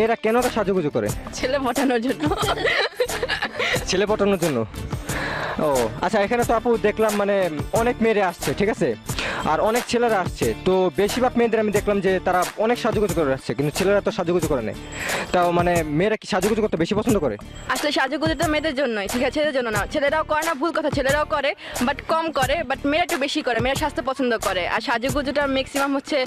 মেয়েরা কেন তো সাজুগুজু করে? ছেলে পটানোর জন্য। ছেলে পটানোর জন্য। ও আচ্ছা, এখানে তো আপু দেখলাম মানে অনেক মেয়েরা আসছে, ঠিক আছে, আর অনেক ছেলেরা আসছে, তো বেশিরভাগ মেয়েদের আমি দেখলাম যে তারা অনেক সাজুগুজু করে আসছে, কিন্তু ছেলেরা তো সাজুগুজু করে না। তাও মানে মেয়েরা কি সাজুগুজু করতে বেশি পছন্দ করে? আসলে সাজুগুজুটা মেয়েদের জন্যই, ঠিক আছে, ছেলেদের জন্য না। ছেলেরাও করে না, ভুল কথা, ছেলেরাও করে বাট কম করে, বাট মেয়েরা একটু বেশি করে। মেয়েরা স্বাস্থ্য পছন্দ করে, আর সাজুগুজুটা ম্যাক্সিমাম হচ্ছে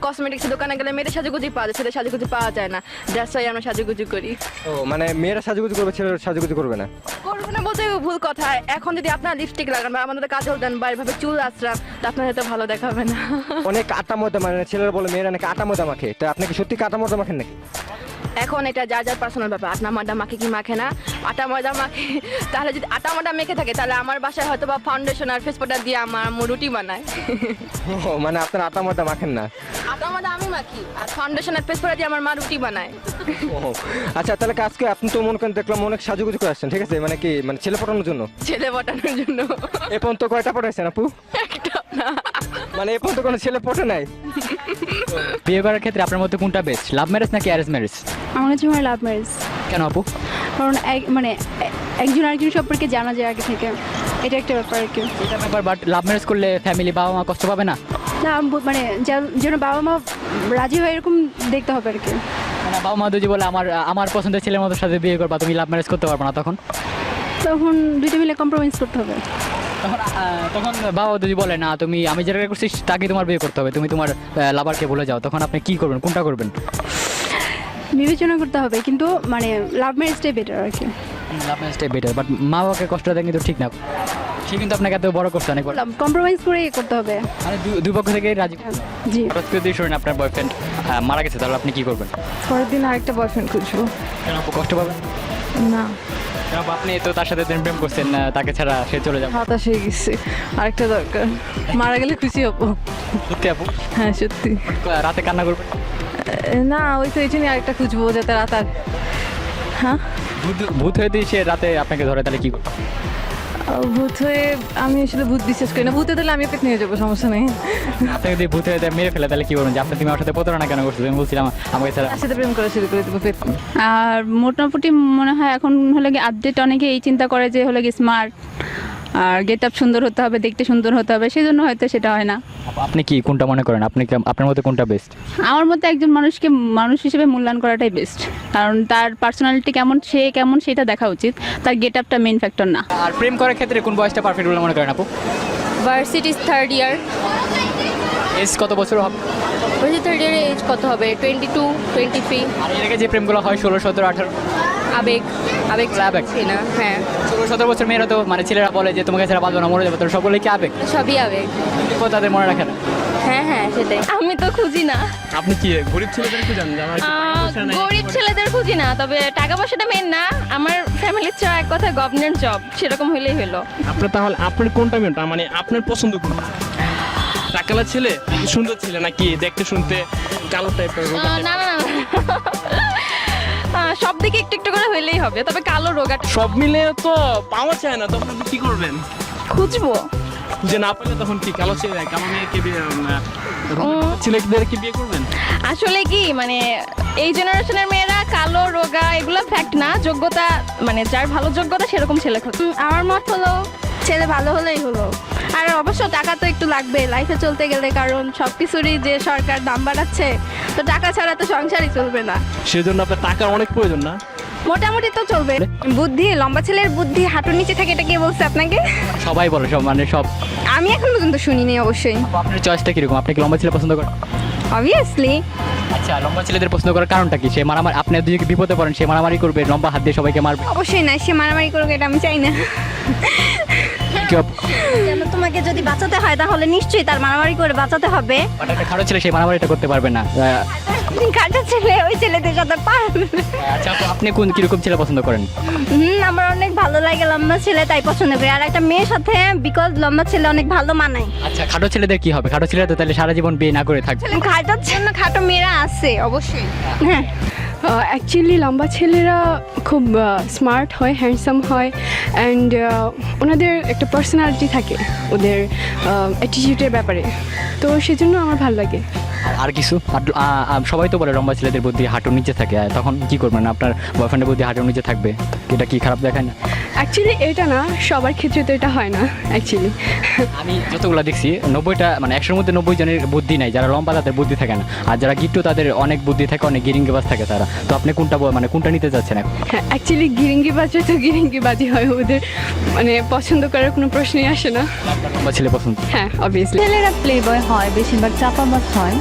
কসমেটিক্স দোকানে গেলে মেয়েদের সাজুগুজু পাওয়া যায়, ছেলেদের সাজুগুজু পাওয়া যায় না। দ্যাটস ওয়াই আমরা সাজুগুজু করি। ও মানে মেয়েরা সাজুগুজু করবে, ছেলেরা সাজুগুজু করবে না? করবো না বলতে ভুল কথা। এখন যদি আপনার লিপস্টিক লাগান বা আমাদের কাজল দেন বা এভাবে চুল আঁচড়ান, তো আপনার হয়তো ভালো দেখাবে না। অনেক আটা ময়দা, মানে ছেলেরা বলে মেয়েরা নাকি আটা ময়দা মাখে, তো আপনি কি সত্যি আটা ময়দা মাখেন নাকি? এখন এটা যার যার পার্সোনাল ব্যাপার, আটা ময়দা মাখে কি মাখে না। আটা ময়দা মাখে, তাহলে যদি আটা ময়দা মেখে থাকে তাহলে আমার বাসায় হয়তো বা ফাউন্ডেশন আর ফেস পাউডার দিয়ে আমার আম্মু রুটি বানায়। ও মানে আপনার আটা ময়দা মাখেন না? আটা ময়দা আমি মাখি, আর ফাউন্ডেশন আর ফেস পাউডার দিয়ে আমার মা রুটি বানায়। ও আচ্ছা, তাহলে আজকে আপনি তো মনে করেন দেখলাম অনেক সাজুগুজু করে আসছেন, ঠিক আছে, মানে কি মানে ছেলে পটানোর জন্য? ছেলে পটানোর জন্য। এ পর্যন্ত কয়টা পটাইছেন আপু? একটা না। মানে এ পর্যন্ত কোনো ছেলে পটে নাই? বিয়ে করার ক্ষেত্রে আপনার মধ্যে কোনটা বেস্ট, লাভ ম্যারেজ নাকি অ্যারেঞ্জ ম্যারেজ? আমার কাছে মনে হয় লাভ ম্যারেজ। কেন আপু? কারণ একজন আরেকজন সম্পর্কে জানা যায় আগে থেকে, এটা একটা ব্যাপার আর কি। এটা ব্যাপার, বাট লাভ ম্যারেজ করলে ফ্যামিলি বাবা মা কষ্ট পাবে না? না মানে যেন বাবা মা রাজি হয় এরকম দেখতে হবে আর কি। মানে বাবা মা যদি বলে আমার পছন্দের ছেলের মতো সাথে বিয়ে করবা, তুমি লাভ ম্যারেজ করতে পারবে না, তখন তখন দুইটা মিলে কম্প্রোমাইজ করতে হবে। তখন বাবা যদি বলে না তুমি আমি যেটা করছি তাকে তোমার বিয়ে করতে হবে, তুমি তোমার লাভারকে বলে যাও, তখন আপনি কি করবেন, কোনটা করবেন? বিবেচনা করতে হবে, কিন্তু মানে লাভ ম্যারেজটাই বেটার আর কি। লাভ ম্যারেজটাই বেটার, বাট মা বাবাকে কষ্ট দেয় কিন্তু ঠিক না। সে কিন্তু আপনাকে এত বড় করছে অনেক, কম্প্রোমাইজ করে করতে হবে। মানে দুই পক্ষ থেকে রাজি। জি। হঠাৎ করে দিয়ে শুনেন আপনার বয়ফ্রেন্ড মারা গেছে, তাহলে আপনি কি করবেন? পরের দিন আরেকটা বয়ফ্রেন্ড খুঁজবো। কেন আপু, কষ্ট পাবেন? না, কেন আপু, আপনি তো তার সাথে প্রেম করছেন, তাকে ছাড়া সে চলে যাবে। হতাশ হয়ে গেছে। আরেকটা দরকার, মারা গেলে খুশি হবো। সত্যি আপু? হ্যাঁ সত্যি। রাতে কান্না করবেন? না, ওই তো এই জন্যই আরেকটা খুঁজবো যাতে রাত আর। হ্যাঁ, ভূত হয়ে দিয়ে সে রাতে আপনাকে ধরে, তাহলে কি করবেন? ভূত হয়ে আমি আসলে ভূত বিশ্বাস করি না। ভূতে দিলে আমি পেট নিয়ে যাবো, সমস্যা নেই। আপনাকে যদি ভূত হয়ে মেরে ফেলে তাহলে কি করবেন, যে আপনি তুমি আমার সাথে প্রতারণা কেন করছো, আমি বলছিলাম আমাকে ছাড়া। তার সাথে প্রেম করা শুরু করে দেবো পেট। আর মোটামুটি মনে হয় এখন হলে গিয়ে আপডেট অনেকে এই চিন্তা করে যে হলে গিয়ে স্মার্ট আর গেট আপ সুন্দর হতে হবে, দেখতে সুন্দর হতে হবে, সেই জন্য হয়তো সেটা হয় না। আপনি কি কোনটা মনে করেন, আপনার মধ্যে কোনটা বেস্ট? আমার মতে একজন মানুষকে মানুষ হিসেবে মূল্যায়ন করাটাই বেস্ট, কারণ তার পার্সোনালিটি কেমন, সে কেমন সেটা দেখা উচিত, তার গেট আপটা মেইন ফ্যাক্টর না। আর প্রেম করার ক্ষেত্রে কোন বয়সটা পারফেক্ট বলে মনে করেন আপু? Varsity third year. এজ কত বছর হবে? ভার্সিটি থার্ড ইয়ারে এজ কত হবে? 22, 23। আর এর আগে যে প্রেমগুলো হয় 16, 17, 18? আবেগ, আবেগ আবেগ। না। হ্যাঁ, 16, 17 বছর মেয়েরা তো মানে ছেলেরা বলে যে তোমাকে ছাড়া বাঁচবো না, মরে যাবে, তো সকলেই কি আবেগ? সবই আবেগ। কেউ তাদের মনে রাখে না। হ্যাঁ হ্যাঁ, সেটাই। আমি তো খুঁজি না, আপনি কি গরিব ছেলেদের খুঁজেন? গরিব ছেলেদের খুঁজি না, তবে টাকা পয়সাটা মেন না। আমার ফ্যামিলির চাও এক কথা গভর্নমেন্ট জব, সেরকম হইলেই হলো। আপনার তাহলে আপনার কোনটা মেনটা, মানে আপনার পছন্দ কোনটা? টাকালা ছেলে, সুন্দর ছেলে, নাকি দেখতে শুনতে কালো টাইপের? না না না না। সব দিকে একটু একটু করে হইলেই হবে, তবে কালো রোগা সব মিলে তো পাওয়া যায় না, তখন আপনি কি করবেন? খুঁজবো। খুঁজে না পেলে তখন কি কালো ছেলে, কালো মেয়েকে ছেলেদের কি বিয়ে করবেন? আসলে কি মানে এই জেনারেশনের মেয়েরা কালো রোগা এগুলো ফ্যাক্ট না, যোগ্যতা মানে যার ভালো যোগ্যতা সেরকম ছেলে খোঁজে। আমার মত হলো ছেলে ভালো হলেই হলো, আর অবশ্য টাকা তো একটু লাগবে লাইফে চলতে গেলে, কারণ সব কিছুরই যে সরকার দাম বাড়াচ্ছে, তো টাকা ছাড়া তো সংসারই চলবে না। সেজন্য আপনার টাকার অনেক প্রয়োজন না? মোটামুটি তো চলবে। বুদ্ধি, লম্বা ছেলের বুদ্ধি হাঁটুর নিচে থাকে, এটা কে বলছে আপনাকে? সবাই বলে, সব মানে সব। আমি এখন পর্যন্ত শুনিনি অবশ্যই। আপনার চয়েসটা কিরকম, আপনি কি লম্বা ছেলে পছন্দ করেন? অবভিয়াসলি। আচ্ছা, লম্বা ছেলেদের পছন্দ করার কারণটা কি? সে মারামারি, আপনি যদি বিপদে পড়েন সে মারামারি করবে, লম্বা হাত দিয়ে সবাইকে মারবে? অবশ্যই না, সে মারামারি করুক, এটা আমি চাই না। যেন তোমাকে যদি বাঁচাতে হয় তাহলে নিশ্চয়ই তার মারামারি করে বাঁচাতে হবে। একটা খারাপ ছেলে সে মারামারিটা করতে পারবে না। কাটা ছেলে ওই ছেলেদের সাথে পারবে। আচ্ছা আপু, আপনি কোন কিরকম ছেলে পছন্দ করেন? আমার অনেক ভালো লাগে লম্বা ছেলে, তাই পছন্দ করি। আর একটা মেয়ের সাথে বিকজ লম্বা ছেলে অনেক ভালো মানায়। আচ্ছা, খাটো ছেলেদের কি হবে? খাটো ছেলেরা তো তাহলে সারা জীবন বিয়ে না করে থাকবে। খাটোর জন্য খাটো মেয়েরা আছে অবশ্যই। হ্যাঁ, অ্যাকচুয়ালি লম্বা ছেলেরা খুব স্মার্ট হয়, হ্যান্ডসাম হয়, অ্যান্ড ওনাদের একটা পার্সোনালিটি থাকে ওদের অ্যাটিটিউডের ব্যাপারে, তো সেজন্য আমার ভালো লাগে। আর কিছু সবাই তো বলে লম্বা ছেলেদের বুদ্ধি হাঁটুর নিচে থাকে, তখন কি করবেন? আপনার বয়ফ্রেন্ডের বুদ্ধি হাঁটুর নিচে থাকবে, এটা কি খারাপ দেখায় না? অ্যাকচুয়ালি এটা না, সবার ক্ষেত্রে তো এটা হয় না অ্যাকচুয়ালি। আমি যতগুলো দেখছি 90টা মানে 100-র মধ্যে 90 জনের বুদ্ধি নাই, যারা লম্বা তাদের বুদ্ধি থাকে না, আর যারা গিট্টু তাদের অনেক বুদ্ধি থাকে, অনেক গিরিঙ্গিবাজ থাকে তারা। তো আপনি কোনটা নিতে যাচ্ছেন এখন? হ্যাঁ, অ্যাকচুয়ালি গিরিঙ্গিবাজি তো গিরিঙ্গিবাজি হয়, ওদের মানে পছন্দ করার কোনো প্রশ্নই আসে না। লম্বা ছেলে পছন্দ? হ্যাঁ, অবভিয়াসলি। ছেলেরা প্লে বয় হয়, বেশিরভাগ চাপাবাজ হয়।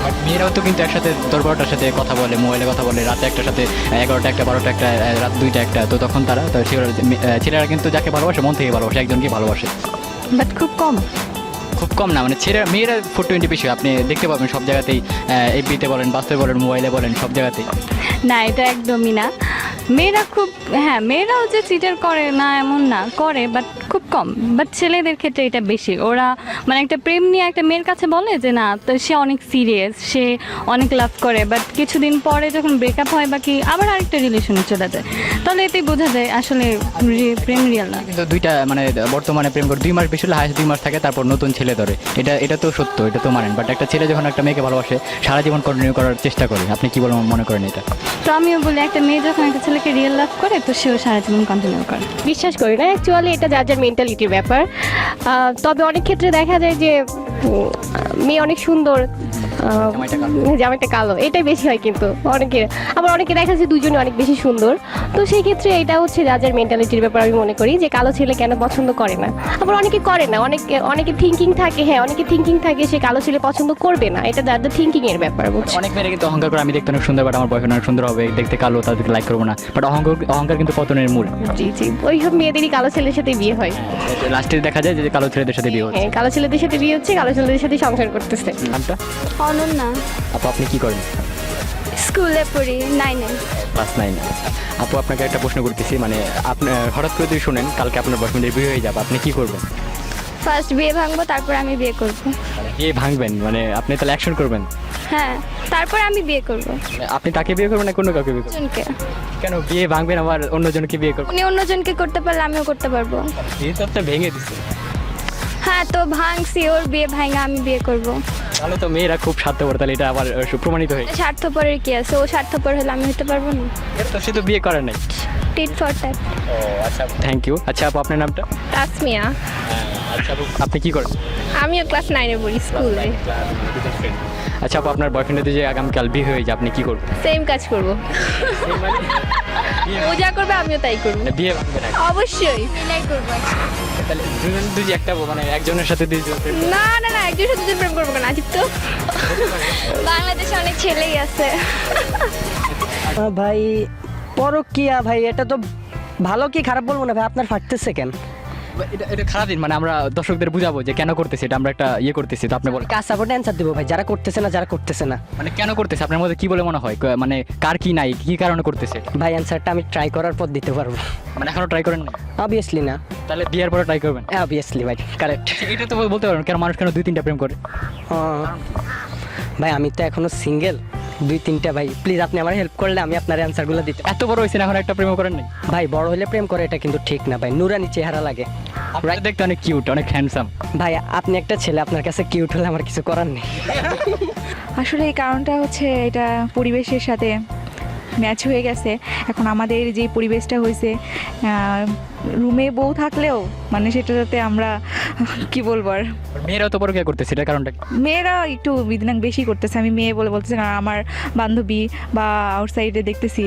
বাট মেয়েরাও তো কিন্তু একসাথে 10-12টার সাথে কথা বলে, মোবাইলে কথা বলে, রাতে একটার সাথে 11টা একটা 12টা একটা রাত 2টা একটা, তো তখন তারা তো ছেলেরা কিন্তু যাকে ভালোবাসে মন থেকে ভালোবাসে, একজনকে ভালোবাসে। বাট খুব কম। খুব কম না, মানে মেয়েরা 420 বেশি। আপনি দেখতে পাবেন সব জায়গাতেই, এফবিতে বলেন, বাস্তবে বলেন, মোবাইলে বলেন, সব জায়গাতেই। না, এটা একদমই না। মেয়েরা খুব, হ্যাঁ মেয়েরাও যে চিটার করে না এমন না, করে বাট খুব কম। বাট ছেলেদের ক্ষেত্রে এটা বেশি। ওরা মানে একটা প্রেম নিয়ে একটা মেয়ের কাছে বলে যে না, তো সে অনেক সিরিয়াস, সে অনেক লাভ করে, বাট কিছুদিন পরে যখন ব্রেকআপ হয় বা কি আবার আরেকটা রিলেশনে চলে যায়, তাহলে এতেই বোঝা যায় আসলে প্রেম রিয়েল না। কিন্তু দুইটা মানে বর্তমানে প্রেম করে 2 মাস বেশি হলে হায়েস্ট 2 মাস থাকে, তারপর নতুন ছেলে ধরে, এটা তো সত্য, এটা তো মানেন। বাট একটা ছেলে যখন একটা মেয়েকে ভালোবাসে সারা জীবন কন্টিনিউ করার চেষ্টা করে, আপনি কি বলেন, মনে করেন এটা? তো আমিও বলি একটা মেয়ে যখন একটা ছেলেকে রিয়েল লাভ করে তো সেও সারা জীবন কন্টিনিউ করে। বিশ্বাস করি না, অ্যাকচুয়ালি এটা যার যার মেন্টালিটির ব্যাপার। তবে অনেক ক্ষেত্রে দেখা যায় যে মেয়ে অনেক সুন্দর, জামাইটা কালো, এটাই বেশি হয়। কিন্তু অনেকে দেখা যায় দুজনে অনেক বেশি সুন্দর। তো সেই ক্ষেত্রে এটা হচ্ছে যার যার মেন্টালিটির ব্যাপার। আমি মনে করি যে কালো ছেলে কেন পছন্দ করে না, আবার অনেকে করে না, অনেকে থিঙ্কিং থাকে, হ্যাঁ অনেকে থিঙ্কিং থাকে সে কালো ছেলে পছন্দ করবে না, এটা যার যার থিঙ্কিং এর ব্যাপার, বুঝছো? অনেক মেয়েরা কিন্তু অহংকার করে, আমি দেখতে অনেক সুন্দর, বাট আমার বয়ফ্রেন্ড অনেক সুন্দর হবে, দেখতে কালো, তাদেরকে লাইক করবো না। বাট অহংকার কিন্তু পতনের মূল। জি জি, ওইসব মেয়েদেরই কালো ছেলের সাথে বিয়ে হয়। লাস্টে দেখা যায় যে কালো ছেলেদের সাথে বিয়ে হচ্ছে। হ্যাঁ, কালো ছেলেদের সাথে বিয়ে হচ্ছে, কালো ছেলেদের সাথে সংসার করতেছে। নামটা? অনন্যা, আপু আপনি কি করেন? স্কুলে পড়ি 9-এ। ক্লাস 9। আপু আপনাকে একটা প্রশ্ন করতেছি, মানে আপনি হঠাৎ করে যদি শোনেন কালকে আপনার বয়ফ্রেন্ডের বিয়ে হয়ে যাবে, আপনি কি করবেন? ফার্স্ট বিয়ে ভাঙবো, তারপর আমি বিয়ে করব। বিয়ে ভাঙবেন মানে আপনি তাহলে অ্যাকশন করবেন? হ্যাঁ, তারপর আমি বিয়ে করব। আপনি তাকে বিয়ে করবেন না কোনো কাউকে বিয়ে করবেন? জনকে। কেন বিয়ে ভাঙবেন আবার অন্যজনকে বিয়ে করবেন? উনি অন্যজনকে করতে পারলে আমিও করতে পারবো। বিয়ে তো আপনি ভেঙে দিচ্ছে। হ্যাঁ, তো ভাঙছি, ওর বিয়ে ভাঙা আমি বিয়ে করব। তাহলে তো মেয়েরা খুব স্বার্থপর, তাহলে এটা আবার প্রমাণিত হয়ে স্বার্থপরের কি আছে? ও স্বার্থপর হলে আমি হতে পারবো না। তো সে তো বিয়ে করে নাই। Tit for tat. আচ্ছা, থ্যাংক ইউ। আচ্ছা আপু আপনার নামটা? তাসমিয়া। আচ্ছা আপু আপনি কি করেন? আমিও ক্লাস 9-এ পড়ি, স্কুলে। আচ্ছা আপু আপনার বয়ফ্রেন্ডের যে আগামীকাল বিয়ে হয়ে যায়, আপনি কি করবেন? সেম কাজ করব। ও যা করবে আমিও তাই করব। বিয়ে ভাঙবেন না? অবশ্যই। মিলাই করব। তাহলে দুই একটা মানে একজনের সাথে দুইজন না না না, একজনের সাথে দুজন প্রেম করবো কেন, আজিব তো। বাংলাদেশে অনেক ছেলেই আছে। ভাই পরকিয়া ভাই, এটা তো ভালো কি খারাপ বলবো না ভাই, আপনার ফাটতেছে কেন? এটা খারাপ দিন, মানে আমরা দর্শকদের বুঝাবো যে কেন করতেছি এটা, আমরা একটা ইয়ে করতেছি, তো আপনি বলেন। কাজ সাপোর্ট অ্যান্সার দেবো ভাই, যারা করতেছে না, যারা করতেছে না। মানে কেন করতেছে আপনার মধ্যে কি বলে মনে হয়, মানে কার কি নাই, কি কারণে করতেছে এটা? ভাই অ্যান্সারটা আমি ট্রাই করার পর দিতে পারবো। মানে এখনো ট্রাই করেন না? অবভিয়াসলি না। তাহলে বিয়ের পরে ট্রাই করবেন? অবভিয়াসলি ভাই, কারেক্ট। এটা তো বলতে পারবেন কেন মানুষ কেন 2-3টা প্রেম করে? ভাই আমি তো এখনো সিঙ্গেল, 2-3টা। ভাই প্লিজ আপনি আমার হেল্প করলে আমি আপনার অ্যান্সারগুলো দিতে। এত বড় হয়েছেন এখন একটা প্রেম করেন নাই? ভাই বড় হলে প্রেম করে এটা কিন্তু ঠিক না ভাই, নুরানি চেহারা লাগে। আপনারা দেখতে অনেক কিউট, অনেক হ্যান্ডসাম। ভাই আপনি একটা ছেলে, আপনার কাছে কিউট হলে আমার কিছু করার নেই। আসলে এই কারণটা হচ্ছে এটা পরিবেশের সাথে ম্যাচ হয়ে গেছে। এখন আমাদের যে পরিবেশটা হয়েছে, রুমে বউ থাকলেও মানে সেটাতে আমরা কি বলবো আর, মেয়েরাও তো পরকিয়া করতেছে, এটার কারণটা কি? মেয়েরা একটু বিদিনাং বেশি করতেছে। আমি মেয়ে বলে বলতেছি না, আমার বান্ধবী বা আউটসাইডে দেখতেছি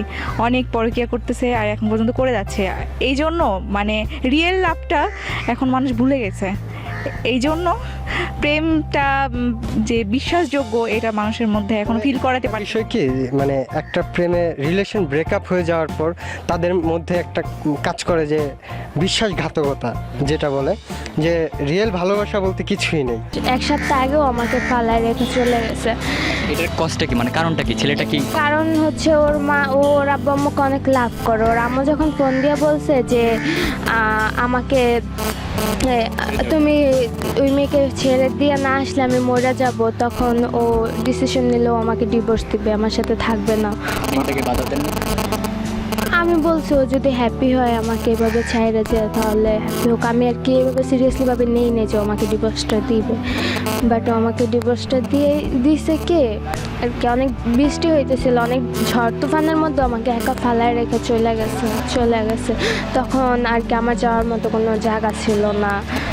অনেক পরকিয়া করতেছে আর এখন পর্যন্ত করে যাচ্ছে। এই জন্য মানে রিয়েল লাভটা এখন মানুষ ভুলে গেছে। এই জন্য প্রেমটা যে বিশ্বাসযোগ্য এটা মানুষের মধ্যে এখন ফিল করাতে পারে। বিষয় কি, মানে একটা প্রেমে রিলেশন ব্রেকআপ হয়ে যাওয়ার পর তাদের মধ্যে একটা কাজ করে যে বিশ্বাসঘাতকতা, যেটা বলে যে রিয়েল ভালোবাসা বলতে কিছুই নেই। এক সপ্তাহ আগেও আমাকে পালায় রেখে চলে গেছে। এটার কষ্টটা কি, মানে কারণটা কি, ছেলেটা কি? কারণ হচ্ছে ওর মা, ওর আব্বু আম্মুকে অনেক লাভ করে। ওর আম্মু যখন ফোন দিয়ে বলছে যে আমাকে তুমি ওই মেয়েকে ছেড়ে দিয়ে না আসলে আমি মরে যাব, তখন ও ডিসিশন নিল আমাকে ডিভোর্স দিবে, আমার সাথে থাকবে না। এটাকে বাধা দেন না? আমি বলছি ও যদি হ্যাপি হয় আমাকে এভাবে ছাইড়ে যায় তাহলে হ্যাপি হোক। আমি আর কি এভাবে সিরিয়াসলিভাবে নেই যে ও আমাকে ডিভোর্সটা দিবে, বাট ও আমাকে ডিভোর্সটা দিছে কে আর কি। অনেক বৃষ্টি হইতেছিল, অনেক ঝড় তুফানের মধ্যে আমাকে একা ফালায় রেখে চলে গেছে। তখন আর কি আমার যাওয়ার মতো কোনো জায়গা ছিল না,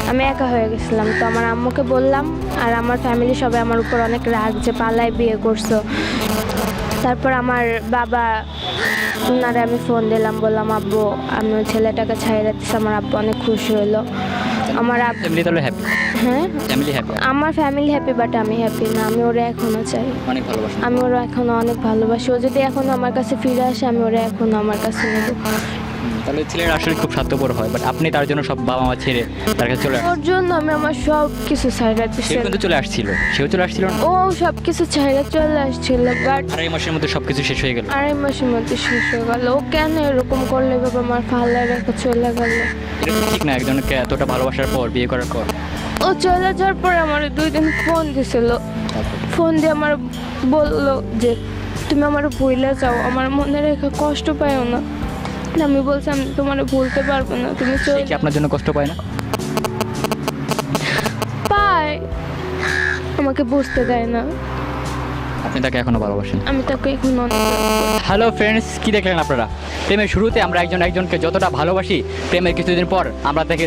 আমি একা হয়ে গেছিলাম। তো আমার আম্মুকে বললাম, আর আমার ফ্যামিলি সবাই আমার উপর অনেক রাগ যে পালায় বিয়ে করছো। তারপর আমার বাবা ওনারে আমি ফোন দিলাম, বললাম আব্বু আমি ওই ছেলেটাকে ছাইড়ে দিচ্ছি। আমার আব্বু অনেক খুশি হলো। আমার ফ্যামিলি তাহলে হ্যাপি, হ্যাঁ ফ্যামিলি হ্যাপি, আমার ফ্যামিলি হ্যাপি, বাট আমি হ্যাপি না। আমি ওরা এখনো চাই, অনেক ভালোবাসা। আমি ওরা এখনো অনেক ভালোবাসি। ও যদি এখনো আমার কাছে ফিরে আসে আমি ওরা এখনো আমার কাছে নেব। তাহলে ছেলেরা আসলে খুব স্বার্থপর হয়, বাট আপনি তার জন্য সব বাবা মা ছেড়ে তার কাছে চলে ওর জন্য আমি আমার সব কিছু ছাইড়া দিচ্ছি। সেও কিন্তু চলে আসছিল, না ও সব কিছু ছাইড়া চলে আসছিল, বাট 2.5 মাসের মধ্যে সবকিছু শেষ হয়ে গেল। 2.5 মাসের মধ্যে শেষ হয়ে গেল। ও কেন এরকম করলে বাবা, আমার ফালায় রেখে চলে গেল। এটা তো ঠিক না, একজনকে এতটা ভালোবাসার পর, বিয়ে করার পর। ও চলে যাওয়ার পরে আমার 2 দিন ফোন দিছিল, ফোন দিয়ে আমার বললো যে তুমি আমার ভুলে যাও, আমার মনে রেখে কষ্ট পাইও না। আমি বলছি আমি তোমার ভুলতে পারবো না, তুমি চলে সে কি আপনার জন্য কষ্ট পায় না? পায়, আমাকে বুঝতে দেয় না। আপনি তাকে এখনো ভালোবাসেন? আমি তাকে এখন অনেক হ্যালো ফ্রেন্ডস, কি দেখলেন আপনারা? প্রেমের শুরুতে আমরা একজনকে যতটা ভালোবাসি, প্রেমের কিছুদিন পর আমরা তাকে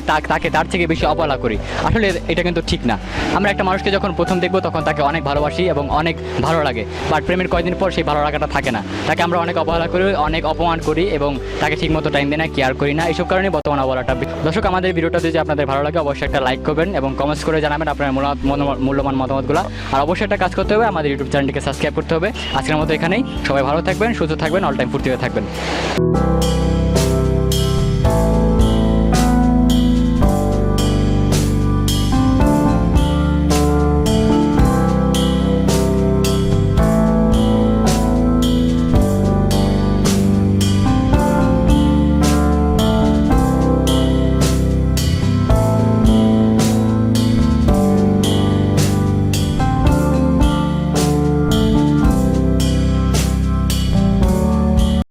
তার থেকে বেশি অবহেলা করি। আসলে এটা কিন্তু ঠিক না। আমরা একটা মানুষকে যখন প্রথম দেখবো তখন তাকে অনেক ভালোবাসি এবং অনেক ভালো লাগে, বাট প্রেমের কয়েকদিন পর সেই ভালো লাগাটা থাকে না। তাকে আমরা অনেক অবহেলা করি, অনেক অপমান করি এবং তাকে ঠিকমতো টাইম দিই না, কেয়ার করি না। এইসব কারণে বর্তমান অবহেলাটা। দর্শক, আমাদের ভিডিওটা যদি আপনাদের ভালো লাগে অবশ্যই একটা লাইক করবেন এবং কমেন্টস করে জানাবেন আপনার মূল্যবান মতামতগুলো। আর অবশ্যই একটা কাজ করতে হবে, আমাদের ইউটিউব চ্যানেলটিকে সাবস্ক্রাইব করতে হবে। আজকের মতো এখানেই, সবাই ভালো থাকবেন, সুস্থ থাকবেন, অল টাইম ফুর্তি হয়ে থাকবেন।